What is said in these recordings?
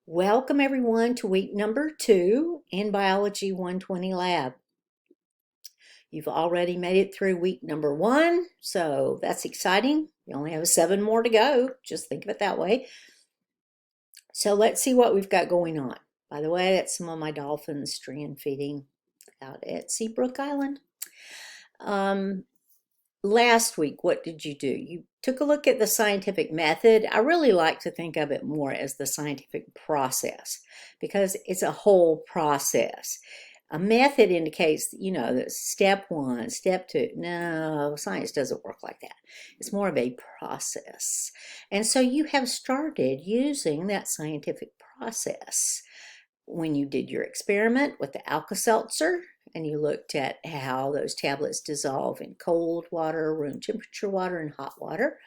Welcome everyone to week number 2 in Biology 120 Lab. You've already made it through week number 1, so that's exciting. You only have 7 more to go. Just think of it that way. So let's see what we've got going on. By the way, that's some of my dolphins strand feeding out at Seabrook Island. Last week, what did you do? You took a look at the scientific method. I really like to think of it more as the scientific process because it's a whole process. A method indicates, that step 1, step 2. No, science doesn't work like that. It's more of a process. And so you have started using that scientific process when you did your experiment with the Alka-Seltzer, and you looked at how those tablets dissolve in cold water, room temperature water, and hot water.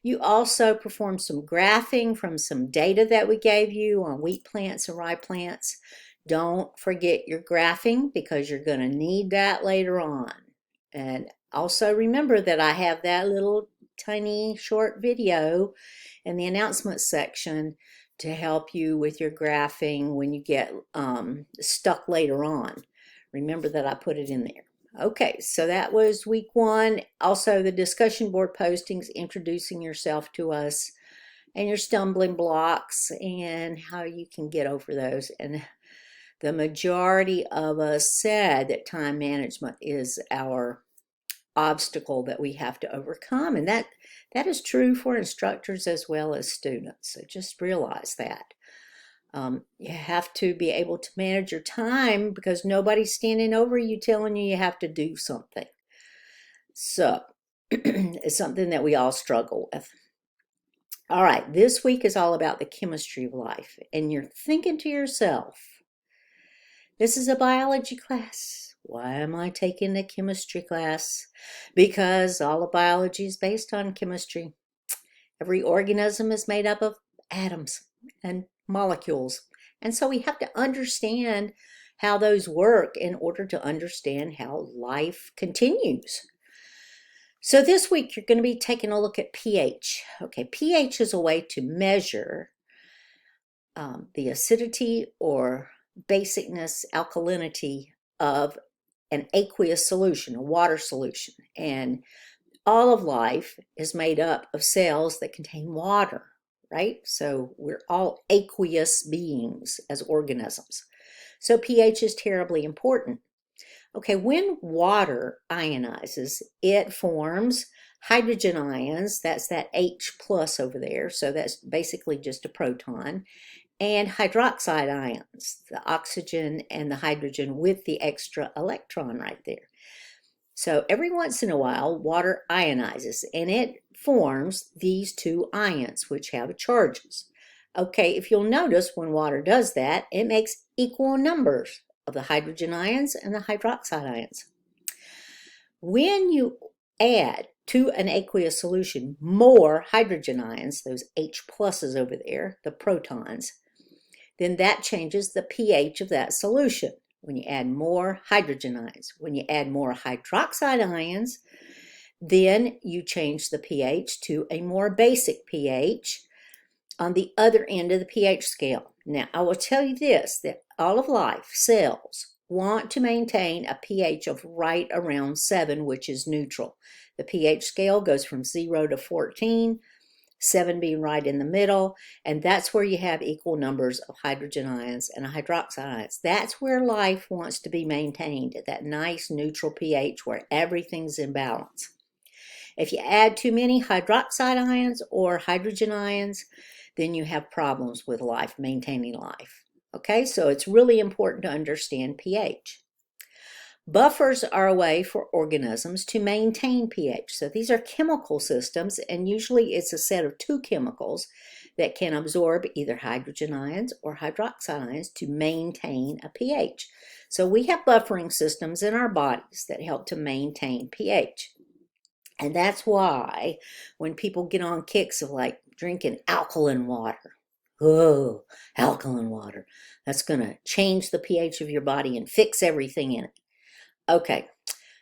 You also performed some graphing from some data that we gave you on wheat plants and rye plants. Don't forget your graphing because you're going to need that later on. And also remember that I have that little tiny short video in the announcements section to help you with your graphing when you get stuck later on. Remember that I put it in there. Okay, so that was week 1. Also, the discussion board postings introducing yourself to us and your stumbling blocks and how you can get over those. And the majority of us said that time management is our obstacle that we have to overcome. And that is true for instructors as well as students. So just realize that. You have to be able to manage your time because nobody's standing over you telling you have to do something. So it's something that we all struggle with. All right, this week is all about the chemistry of life. And you're thinking to yourself, this is a biology class. Why am I taking a chemistry class? Because all of biology is based on chemistry. Every organism is made up of atoms and molecules. And so we have to understand how those work in order to understand how life continues. So this week you're going to be taking a look at pH. Okay, pH is a way to measure the acidity or basicness, alkalinity of an aqueous solution, a water solution. And all of life is made up of cells that contain water, right? So we're all aqueous beings as organisms. So pH is terribly important. Okay, when water ionizes, it forms hydrogen ions. That's that H plus over there. So that's basically just a proton. And hydroxide ions, the oxygen and the hydrogen with the extra electron right there. So every once in a while, water ionizes, and it forms these two ions, which have charges. Okay, if you'll notice, when water does that, it makes equal numbers of the hydrogen ions and the hydroxide ions. When you add to an aqueous solution more hydrogen ions, those H pluses over there, the protons, then that changes the pH of that solution. When you add more hydrogen ions. When you add more hydroxide ions, then you change the pH to a more basic pH on the other end of the pH scale. Now, I will tell you this, that all of life, cells, want to maintain a pH of right around 7, which is neutral. The pH scale goes from 0 to 14, 7 being right in the middle, and that's where you have equal numbers of hydrogen ions and hydroxide ions. That's where life wants to be maintained, at that nice neutral pH where everything's in balance. If you add too many hydroxide ions or hydrogen ions, then you have problems with life, maintaining life. Okay, so it's really important to understand pH. Buffers are a way for organisms to maintain pH. So these are chemical systems, and usually it's a set of 2 chemicals that can absorb either hydrogen ions or hydroxide ions to maintain a pH. So we have buffering systems in our bodies that help to maintain pH. And that's why when people get on kicks of like drinking alkaline water, oh, alkaline water, that's going to change the pH of your body and fix everything in it. Okay,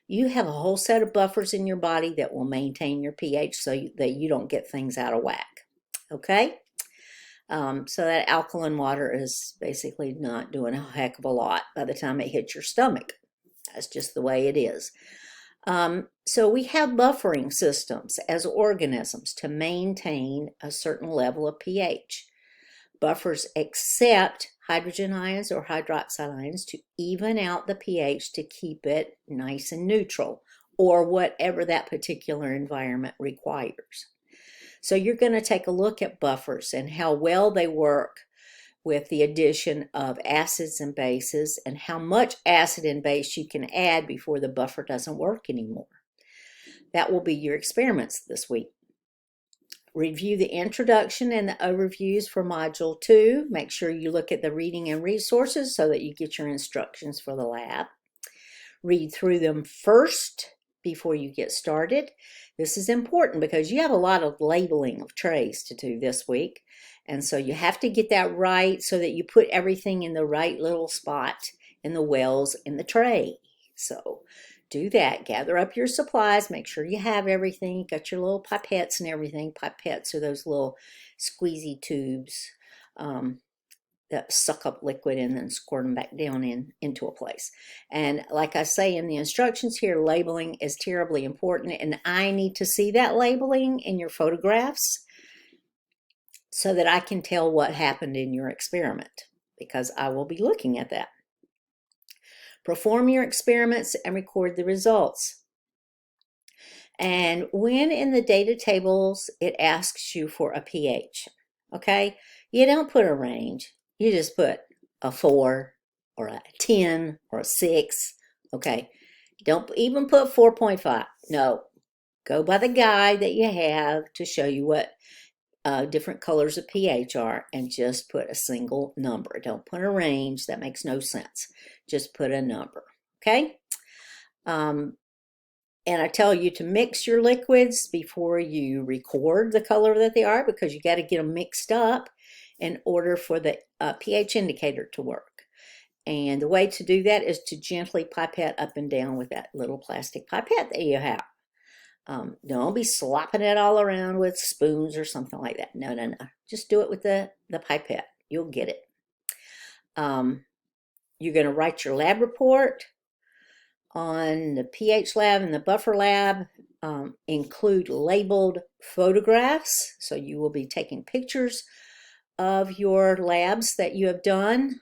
you have a whole set of buffers in your body that will maintain your pH so that you don't get things out of whack. Okay? So that alkaline water is basically not doing a heck of a lot by the time it hits your stomach. That's just the way it is. So we have buffering systems as organisms to maintain a certain level of pH. Buffers accept hydrogen ions or hydroxide ions to even out the pH to keep it nice and neutral, or whatever that particular environment requires. So you're going to take a look at buffers and how well they work with the addition of acids and bases, and how much acid and base you can add before the buffer doesn't work anymore. That will be your experiments this week. Review the introduction and the overviews for Module 2. Make sure you look at the reading and resources so that you get your instructions for the lab. Read through them first before you get started. This is important because you have a lot of labeling of trays to do this week. And so you have to get that right so that you put everything in the right little spot in the wells in the tray. So do that. Gather up your supplies. Make sure you have everything. You got your little pipettes and everything. Pipettes are those little squeezy tubes that suck up liquid and then squirt them back down into a place. And like I say in the instructions here, labeling is terribly important. And I need to see that labeling in your photographs so that I can tell what happened in your experiment, because I will be looking at that. Perform your experiments and record the results. And when in the data tables, it asks you for a pH, okay? You don't put a range. You just put a 4 or a 10 or a 6, okay? Don't even put 4.5. No, go by the guide that you have to show you what different colors of pH are, and just put a single number. Don't put a range. That makes no sense. Just put a number, okay? And I tell you to mix your liquids before you record the color that they are, because you got to get them mixed up in order for the pH indicator to work. And the way to do that is to gently pipette up and down with that little plastic pipette that you have. Don't be slopping it all around with spoons or something like that. No, no, no. Just do it with the pipette. You'll get it. You're going to write your lab report on the pH lab and the buffer lab. Include labeled photographs. So you will be taking pictures of your labs that you have done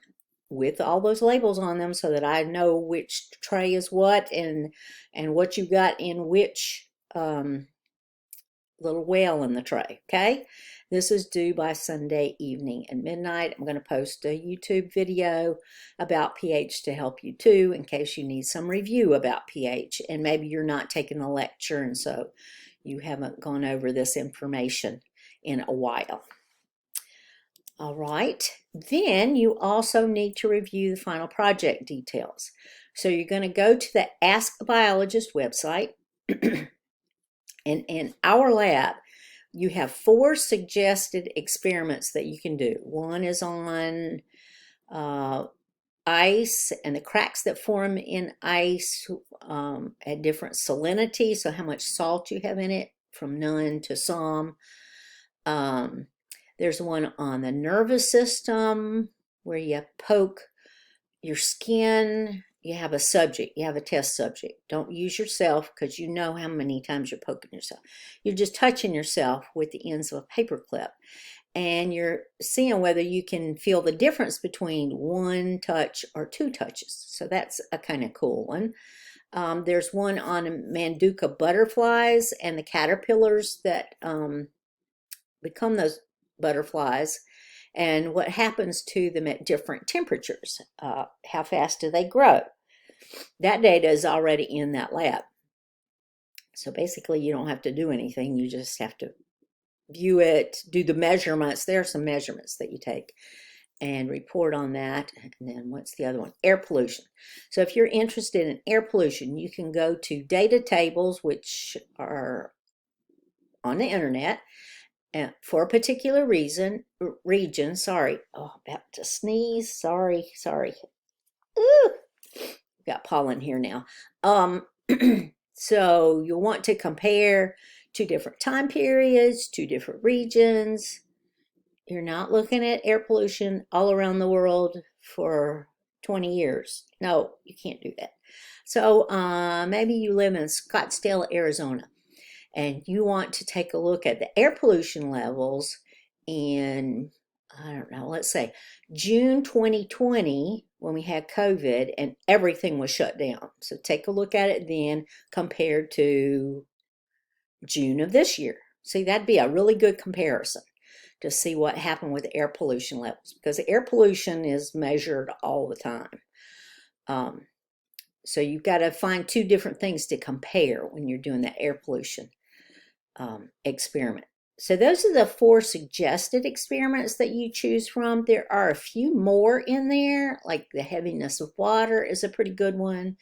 with all those labels on them so that I know which tray is what and what you got in which little well in the tray, okay? This is due by Sunday evening at midnight. I'm going to post a YouTube video about pH to help you too, in case you need some review about pH, and maybe you're not taking a lecture and so you haven't gone over this information in a while. All right, then you also need to review the final project details. So you're going to go to the Ask a Biologist website. And in our lab, you have 4 suggested experiments that you can do. One is on ice and the cracks that form in ice at different salinity, so how much salt you have in it, from none to some. There's one on the nervous system where you poke your skin. You have a subject, you have a test subject. Don't use yourself, because you know how many times you're poking yourself. You're just touching yourself with the ends of a paper clip. And you're seeing whether you can feel the difference between 1 touch or 2 touches. So that's a kind of cool one. There's one on Manduka butterflies and the caterpillars that become those butterflies, and what happens to them at different temperatures. How fast do they grow? That data is already in that lab. So basically you don't have to do anything. You just have to view it, do the measurements. There are some measurements that you take and report on that. And then what's the other one? Air pollution. So if you're interested in air pollution, you can go to data tables, which are on the internet, and for a particular region, about to sneeze, sorry. Ooh, got pollen here now. So you'll want to compare 2 different time periods, 2 different regions, You're not looking at air pollution all around the world for 20 years. No, you can't do that. So maybe you live in Scottsdale, Arizona, and you want to take a look at the air pollution levels in, I don't know, let's say June 2020 when we had COVID and everything was shut down. So take a look at it then compared to June of this year. See, that'd be a really good comparison to see what happened with air pollution levels, because air pollution is measured all the time. So you've got to find two different things to compare when you're doing that air pollution experiment. So those are the 4 suggested experiments that you choose from. There are a few more in there, like the heaviness of water is a pretty good one.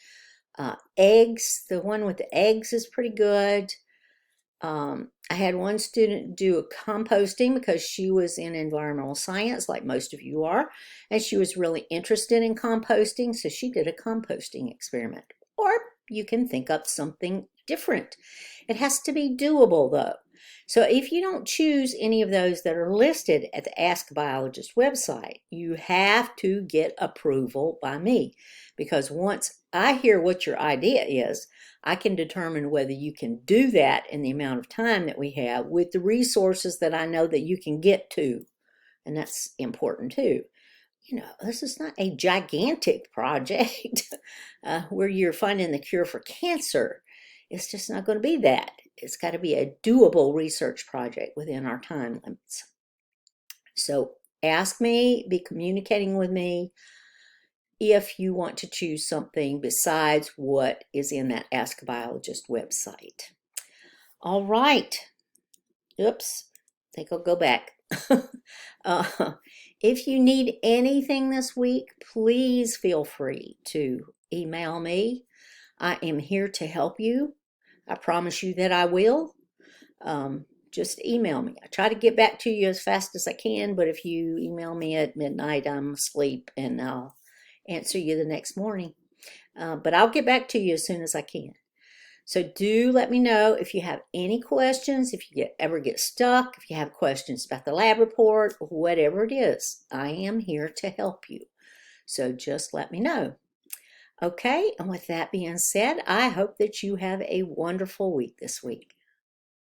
Eggs, the one with the eggs is pretty good. I had one student do a composting because she was in environmental science, like most of you are, and she was really interested in composting, so she did a composting experiment. Or you can think up something different. It has to be doable, though. So if you don't choose any of those that are listed at the Ask a Biologist website, you have to get approval by me, because once I hear what your idea is, I can determine whether you can do that in the amount of time that we have with the resources that I know that you can get to. And that's important too. You know, this is not a gigantic project where you're finding the cure for cancer. It's just not going to be that. It's got to be a doable research project within our time limits. So ask me, be communicating with me if you want to choose something besides what is in that Ask a Biologist website. All right. Oops. I think I'll go back. If you need anything this week, please feel free to email me. I am here to help you. I promise you that I will. Just email me. I try to get back to you as fast as I can, but if you email me at midnight, I'm asleep and I'll answer you the next morning. But I'll get back to you as soon as I can. So do let me know if you have any questions, if you ever get stuck, if you have questions about the lab report, whatever it is. I am here to help you. So just let me know. Okay, and with that being said, I hope that you have a wonderful week this week.